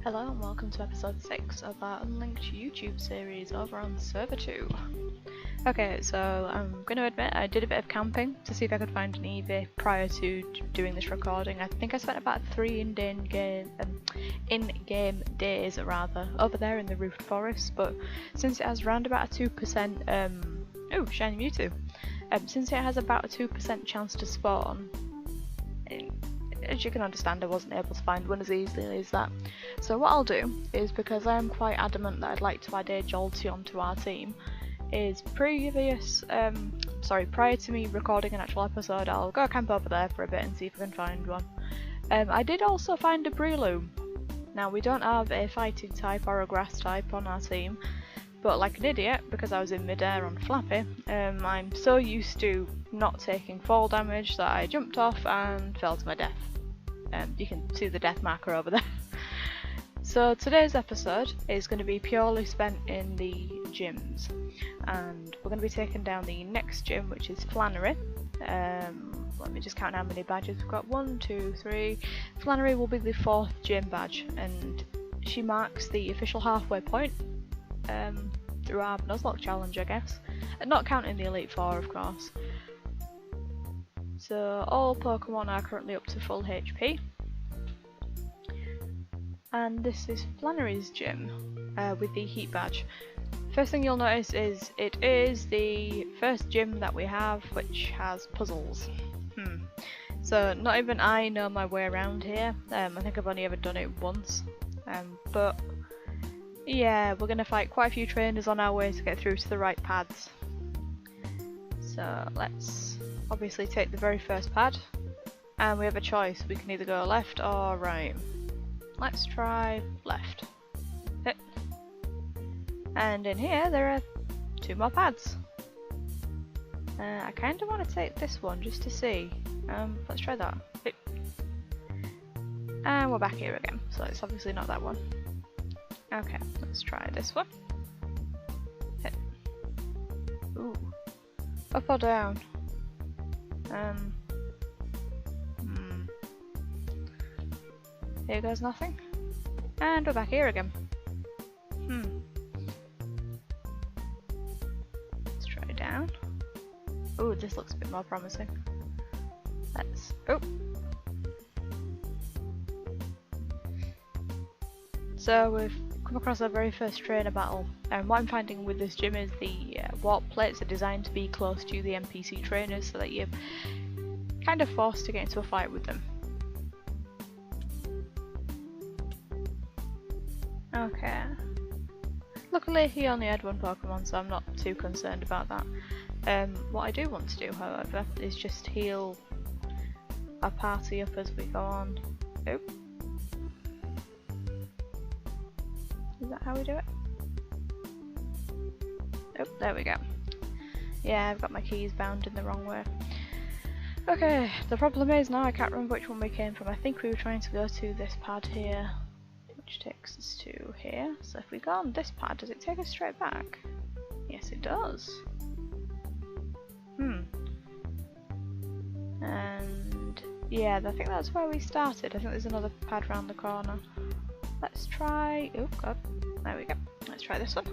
Hello and welcome to episode 6 of our Unlinked YouTube series over on server 2. Okay, so I'm going to admit I did a bit of camping to see if I could find an EV prior to doing this recording. I think I spent about 3 in-game days over there in the Roofed Forest, but since it has around about a 2% oh, shiny Mewtwo. Since it has about a 2% chance to spawn, as you can understand, I wasn't able to find one as easily as that. So what I'll do is, because I am quite adamant that I'd like to add a Jolteon to our team, is prior to me recording an actual episode, I'll go camp over there for a bit and see if I can find one. I did also find a Breloom. Now we don't have a fighting type or a grass type on our team, but like an idiot, because I was in mid-air on Flappy, I'm so used to not taking fall damage that I jumped off and fell to my death. You can see the death marker over there. So today's episode is going to be purely spent in the gyms, and we're going to be taking down the next gym, which is Flannery. Let me just count how many badges we've got. 1, 2, 3. Flannery will be the 4th gym badge, and she marks the official halfway point through our Nuzlocke challenge, I guess, and not counting the Elite Four, of course. So all Pokemon are currently up to full HP, and this is Flannery's gym with the Heat badge. First thing you'll notice is it is the first gym that we have which has puzzles. So not even I know my way around here. I think I've only ever done it once, but yeah, we're going to fight quite a few trainers on our way to get through to the right pads. So let's obviously take the very first pad, and we have a choice. We can either go left or right. Let's try left. Hit. And in here there are 2 more pads. I kind of want to take this one just to see. Let's try that. Hit. And we're back here again, so it's obviously not that one. Okay, let's try this one. Hit. Ooh. Up or down? Here goes nothing. And we're back here again. Let's try down. Ooh, this looks a bit more promising. Let's... oh! So we've come across our very first trainer battle, and what I'm finding with this gym is the warp plates are designed to be close to the NPC trainers so that you're kind of forced to get into a fight with them. Okay. Luckily he only had 1 Pokemon, so I'm not too concerned about that. What I do want to do, however, is just heal our party up as we go on. Oh. Is that how we do it? Oh, there we go. Yeah, I've got my keys bound in the wrong way. Okay, the problem is now I can't remember which one we came from. I think we were trying to go to this pad here, which takes us to here. So if we go on this pad, does it take us straight back? Yes, it does. And yeah, I think that's where we started. I think there's another pad round the corner. Let's try... oh god, there we go. Let's try this one.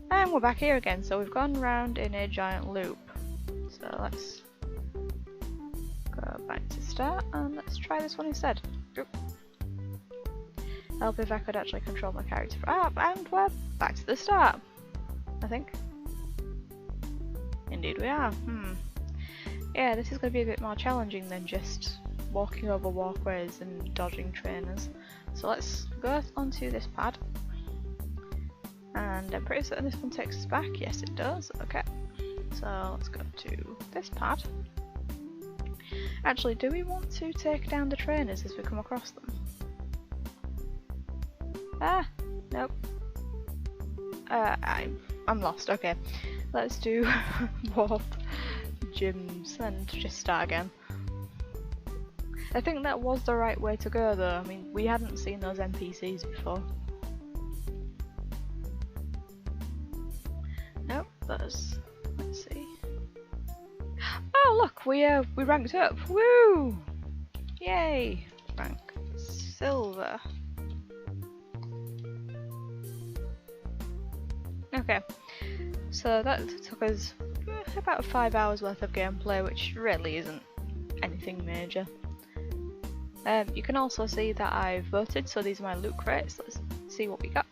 And we're back here again, so we've gone round in a giant loop. So let's go back to start, and let's try this one instead. Oop. Help if I could actually control my character. Ah, and we're back to the start, I think. Indeed we are. Yeah, this is going to be a bit more challenging than just walking over walkways and dodging trainers. So let's go onto this pad, and I'm pretty certain this one takes us back. Yes, it does. Okay, so let's go to this pad. Actually, do we want to take down the trainers as we come across them? Ah, nope. I'm lost. Okay, let's do warp gyms and just start again. I think that was the right way to go though. I mean, we hadn't seen those NPCs before. Nope, let's see. Oh look, we ranked up. Woo! Yay! Rank silver. Okay, so that took us about 5 hours worth of gameplay, which really isn't anything major. You can also see that I've voted, so these are my loot crates. Let's see what we got.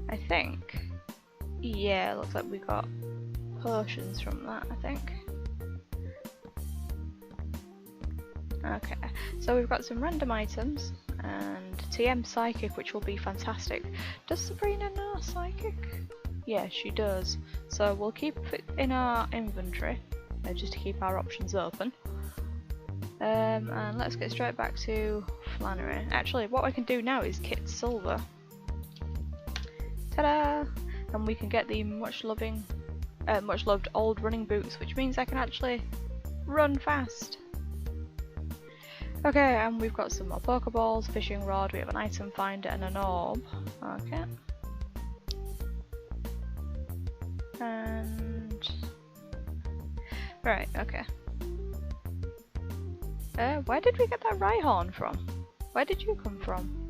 I think, yeah, looks like we got potions from that, I think. Okay, so we've got some random items and TM Psychic, which will be fantastic. Does Sabrina know Psychic? Yeah, she does. So we'll keep it in our inventory, just to keep our options open. And let's get straight back to Flannery. Actually, what I can do now is kit Silver. Ta-da! And we can get the much loved old running boots, which means I can actually run fast. Okay, and we've got some more Pokeballs, fishing rod, we have an item finder and an orb. Okay. And... right, okay. Where did we get that Rhyhorn from? Where did you come from?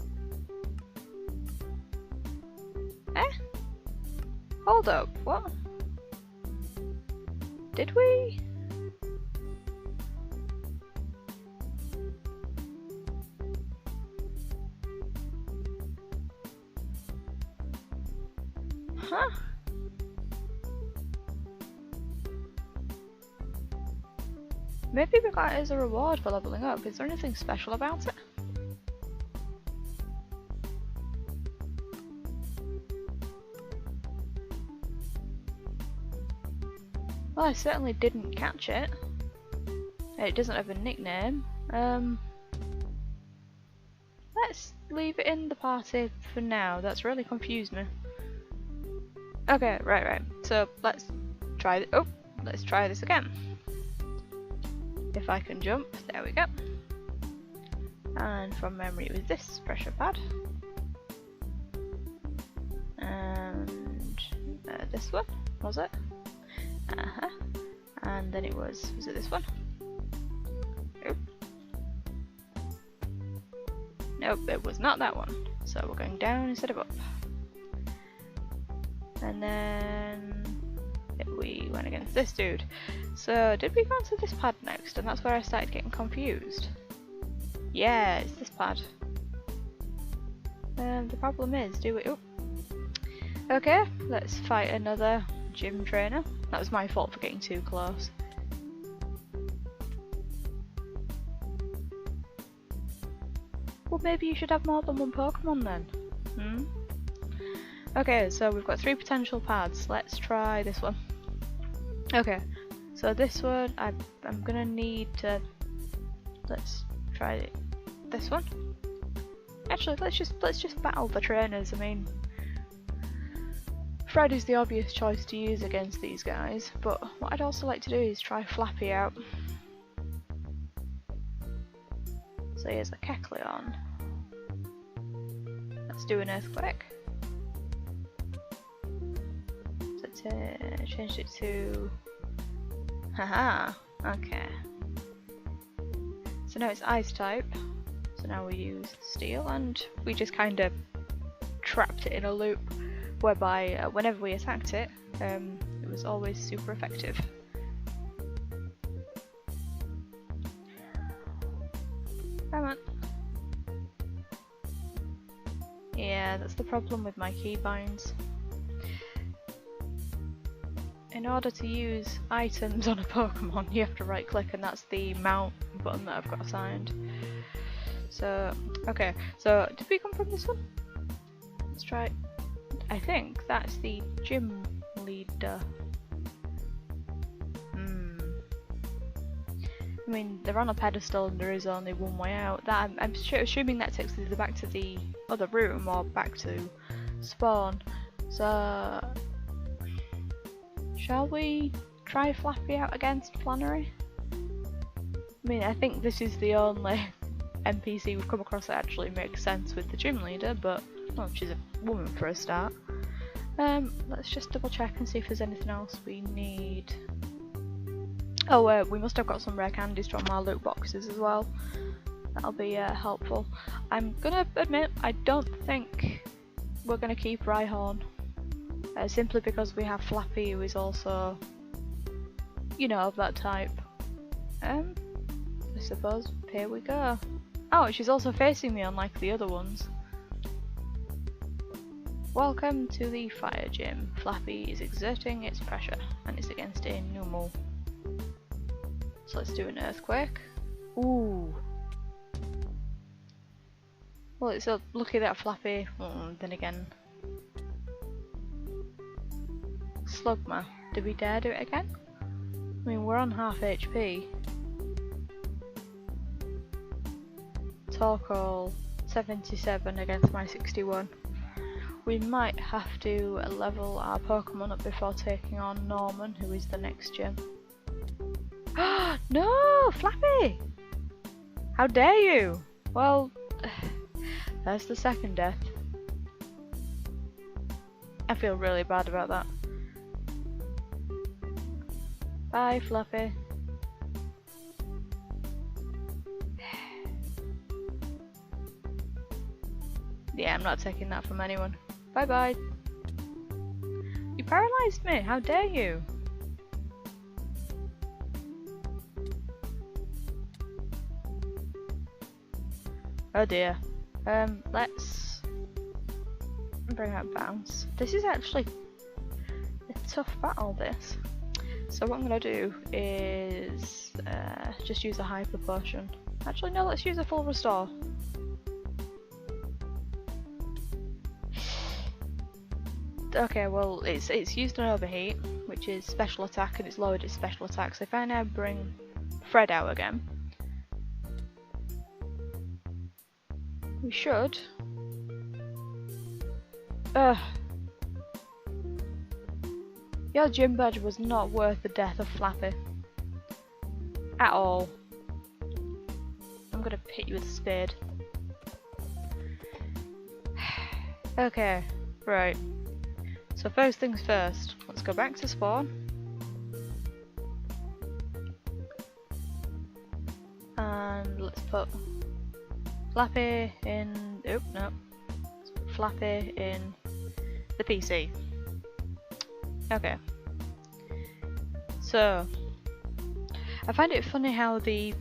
Hold up, what? Did we? Huh? Maybe we got it as a reward for leveling up. Is there anything special about it? Well, I certainly didn't catch it. It doesn't have a nickname. Let's leave it in the party for now. That's really confused me. Okay, right. So let's try let's try this again. If I can jump, there we go. And from memory it was this pressure pad. And this one, was it? And then it was it this one? Nope, it was not that one. So we're going down instead of up. And then we went against this dude. So did we go onto this pad next? And that's where I started getting confused. Yeah, it's this pad. The problem is, do we... oh. Okay, let's fight another gym trainer. That was my fault for getting too close. Well, maybe you should have more than one Pokemon then. Okay, so we've got 3 potential pads. Let's try this one. Okay, so this one I'm gonna need to. Let's try this one. Actually, let's just battle the trainers. I mean, Freddy's the obvious choice to use against these guys, but what I'd also like to do is try Flappy out. So here's a Kecleon. Let's do an Earthquake. So change it to... haha, okay. So now it's Ice type. So now we use Steel, and we just kind of trapped it in a loop whereby whenever we attacked it, it was always super effective. Come on. Yeah, that's the problem with my keybinds. In order to use items on a Pokemon, you have to right click, and that's the mount button that I've got assigned. So, okay, so did we come from this one? Let's try. I think that's the gym leader. I mean, they're on a pedestal and there is only one way out. That I'm assuming that takes us either back to the other room or back to spawn. So, shall we try Flappy out against Flannery? I mean, I think this is the only NPC we've come across that actually makes sense with the gym leader, but well, she's a woman for a start. Let's just double check and see if there's anything else we need. Oh, we must have got some rare candies from our loot boxes as well. That'll be helpful. I'm gonna admit, I don't think we're gonna keep Rhyhorn. simply because we have Flappy, who is also, you know, of that type. I suppose here we go. Oh, she's also facing me unlike the other ones. Welcome to the fire gym. Flappy is exerting its pressure and it's against a Numal. So let's do an earthquake. Ooh. Well, it's so lucky that Flappy. Then again. Slugma. Do we dare do it again? I mean, we're on half HP. Torkoal 77 against my 61. We might have to level our Pokemon up before taking on Norman, who is the next gym. No, Flappy! How dare you? Well, there's the second death. I feel really bad about that. Bye, Flappy. Yeah, I'm not taking that from anyone. Bye bye. You paralysed me, how dare you? Oh dear. Let's bring out Bounce. This is actually a tough battle, this. So what I'm gonna do is just use a Hyper Potion. Actually no, let's use a Full Restore. Okay, well it's used an Overheat, which is special attack, and it's lowered its special attack. So if I now bring Fred out again, we should. Your gym badge was not worth the death of Flappy. At all. I'm gonna hit you with a spade. Okay, right. So first things first, let's go back to spawn. And let's put Flappy in, oh no, Flappy in the PC. Okay. So, I find it funny how the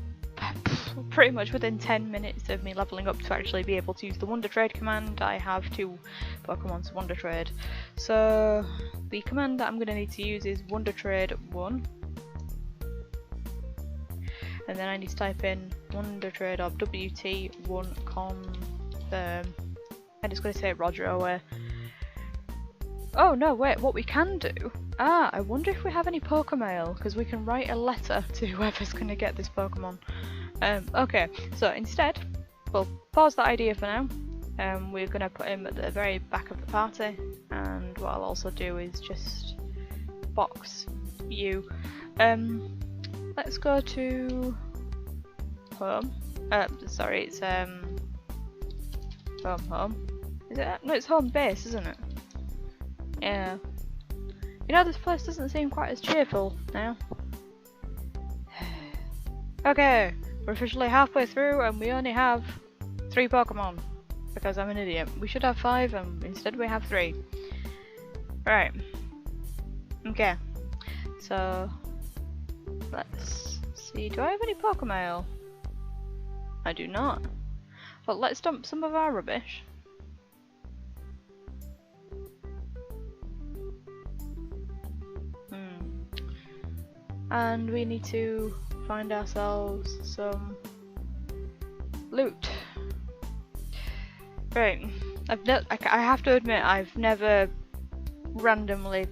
pretty much within 10 minutes of me leveling up to actually be able to use the Wonder Trade command, I have 2 Pokemon to Wonder Trade. So the command that I'm going to need to use is Wonder Trade 1, and then I need to type in Wonder Trade or WT1 confirm, and it's going to say Roger away. Oh no, wait, what we can do, I wonder if we have any Pokemail, because we can write a letter to whoever's going to get this Pokemon. Okay, so instead, we'll pause that idea for now. We're going to put him at the very back of the party, and what I'll also do is just box you. Let's go to home. Sorry, it's home. Is it? No, it's home base, isn't it? Yeah. You know, this place doesn't seem quite as cheerful now. Okay. We're officially halfway through and we only have 3 Pokemon, because I'm an idiot. We should have 5 and instead we have 3. Right. Okay. So, let's see. Do I have any Pokemail? I do not. But let's dump some of our rubbish. And we need to find ourselves some loot. Right, I have to admit I've never randomly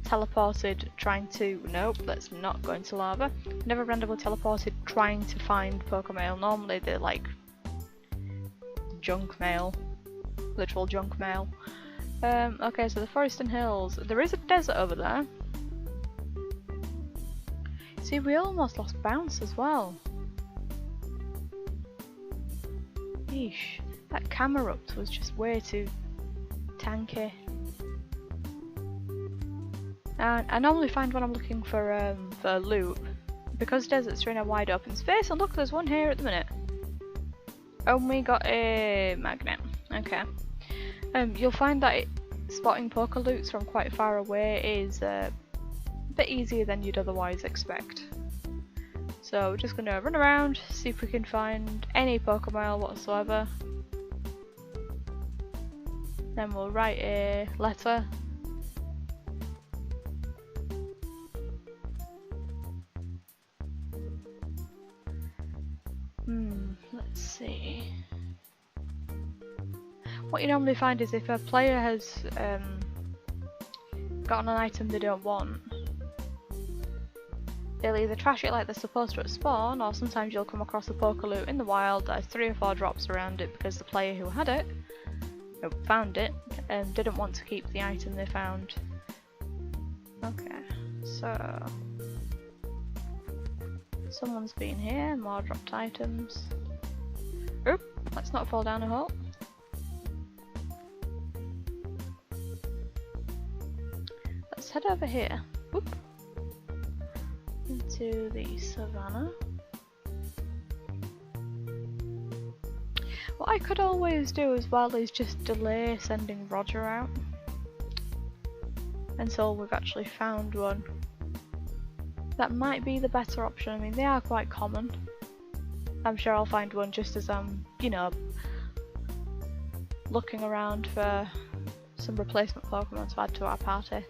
teleported trying to, nope, let's not go into lava. Never randomly teleported trying to find Pokemail. Normally they're like junk mail, literal junk mail. Okay, so the forest and hills. There is a desert over there. See, we almost lost Bounce as well. Yeesh, that Camerupt was just way too tanky. And I normally find when I'm looking for loot, because deserts are in a wide open space, and look, there's one here at the minute. And we got a magnet. Okay. You'll find that spotting Pokeloots from quite far away is a bit easier than you'd otherwise expect. So we're just going to run around, see if we can find any Pokemon whatsoever. Then we'll write a letter. Let's see. What you normally find is if a player has gotten an item they don't want, they'll either trash it like they're supposed to at spawn, or sometimes you'll come across a Pokaloot in the wild that has 3 or 4 drops around it because the player who had it, who found it, didn't want to keep the item they found. Okay, so someone's been here, more dropped items. Oop, let's not fall down a hole. Let's head over here. Whoop. Into the savannah. What I could always do as well is just delay sending Roger out until we've actually found one. That might be the better option. I mean, they are quite common. I'm sure I'll find one just as I'm, you know, looking around for some replacement Pokemon to add to our party.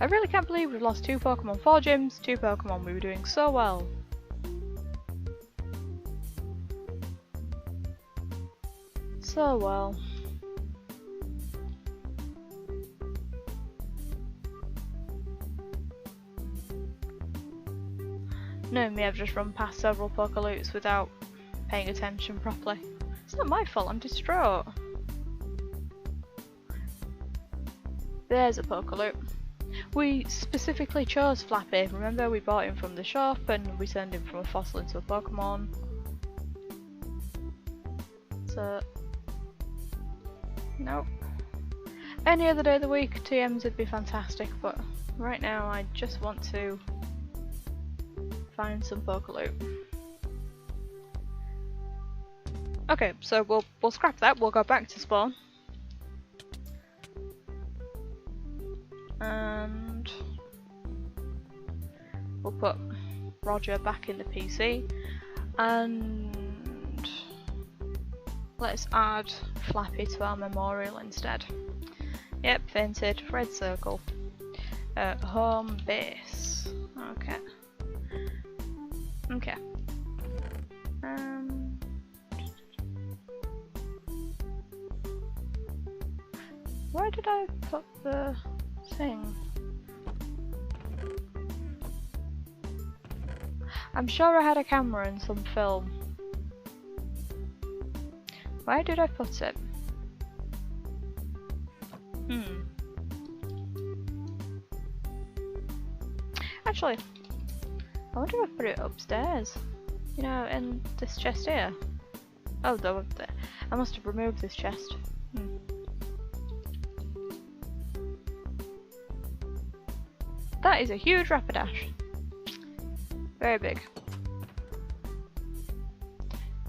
I really can't believe we've lost 2 Pokemon, 4 gyms, 2 Pokemon. We were doing so well. So well. No, me, I've just run past several Pokeloots without paying attention properly. It's not my fault, I'm distraught. There's a Pokaloot. We specifically chose Flappy. Remember, we bought him from the shop and we turned him from a fossil into a Pokemon. So, nope. Any other day of the week, TMs would be fantastic, but right now I just want to find some Pokaloot. Okay, so we'll scrap that. We'll go back to spawn. And we'll put Roger back in the PC, and let's add Flappy to our memorial instead. Yep, fainted, red circle. Home base. Okay. Okay. Where did I put the thing? I'm sure I had a camera and some film. Where did I put it? Actually, I wonder if I put it upstairs. You know, in this chest here. Oh, though, I must have removed this chest. That is a huge Rapidash. Very big.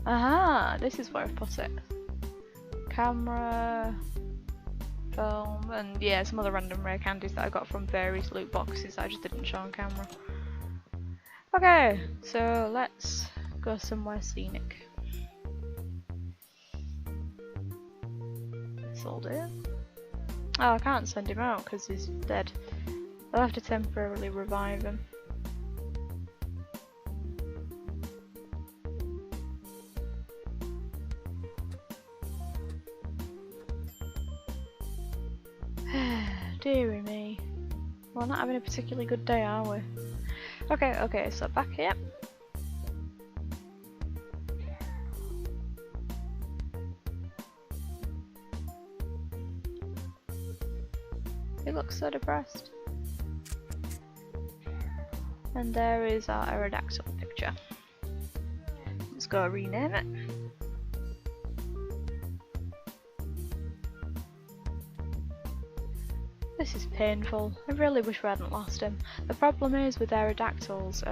Aha! This is where I put it. Camera, film, and yeah, some other random rare candies that I got from various loot boxes that I just didn't show on camera. Okay, so let's go somewhere scenic. This'll do. Oh, I can't send him out because he's dead. I'll have to temporarily revive him. Deary me. We're not having a particularly good day, are we? Okay, so back here. He looks so depressed. And there is our Aerodactyl picture. Let's go rename it. This is painful. I really wish we hadn't lost him. The problem is with Aerodactyls,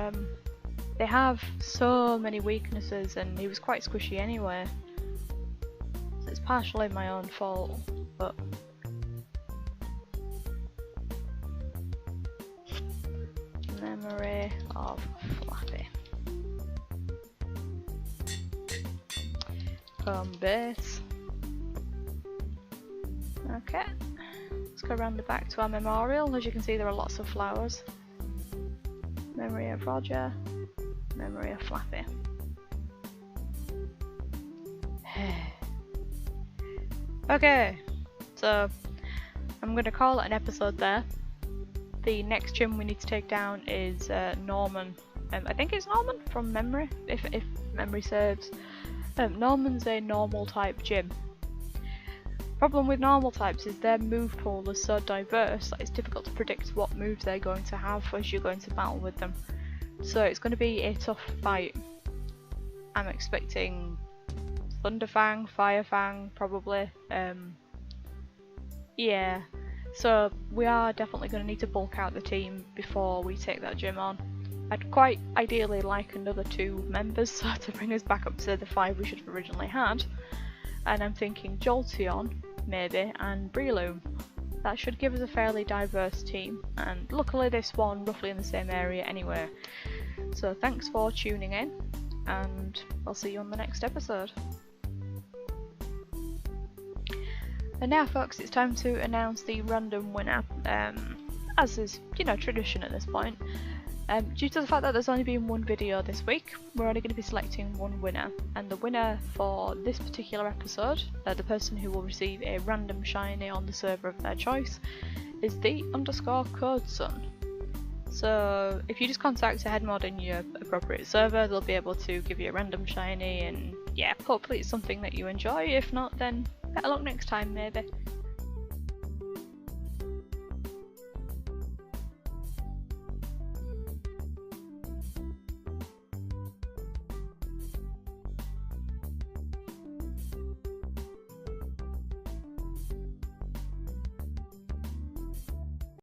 they have so many weaknesses and he was quite squishy anyway. So it's partially my own fault, but of Flappy. Home base. Okay, let's go around the back to our memorial. As you can see, there are lots of flowers. Memory of Roger, memory of Flappy. Okay, so I'm going to call it an episode there. The next gym we need to take down is Norman. I think it's Norman from memory, if memory serves. Norman's a normal type gym. Problem with normal types is their move pool is so diverse that it's difficult to predict what moves they're going to have as you go into battle with them. So it's going to be a tough fight. I'm expecting Thunderfang, Firefang, probably. Yeah, so we are definitely going to need to bulk out the team before we take that gym on. I'd quite ideally like another 2 members so to bring us back up to the 5 we should have originally had. And I'm thinking Jolteon, maybe, and Breloom. That should give us a fairly diverse team, and luckily they spawn roughly in the same area anyway. So thanks for tuning in, and I'll see you on the next episode. And now folks, it's time to announce the random winner, as is, tradition at this point. Due to the fact that there's only been 1 video this week, we're only going to be selecting 1 winner, and the winner for this particular episode, the person who will receive a random shiny on the server of their choice, is the _CodeSun. So if you just contact a headmod in your appropriate server, they'll be able to give you a random shiny, and yeah, hopefully it's something that you enjoy. If not, then better luck next time maybe.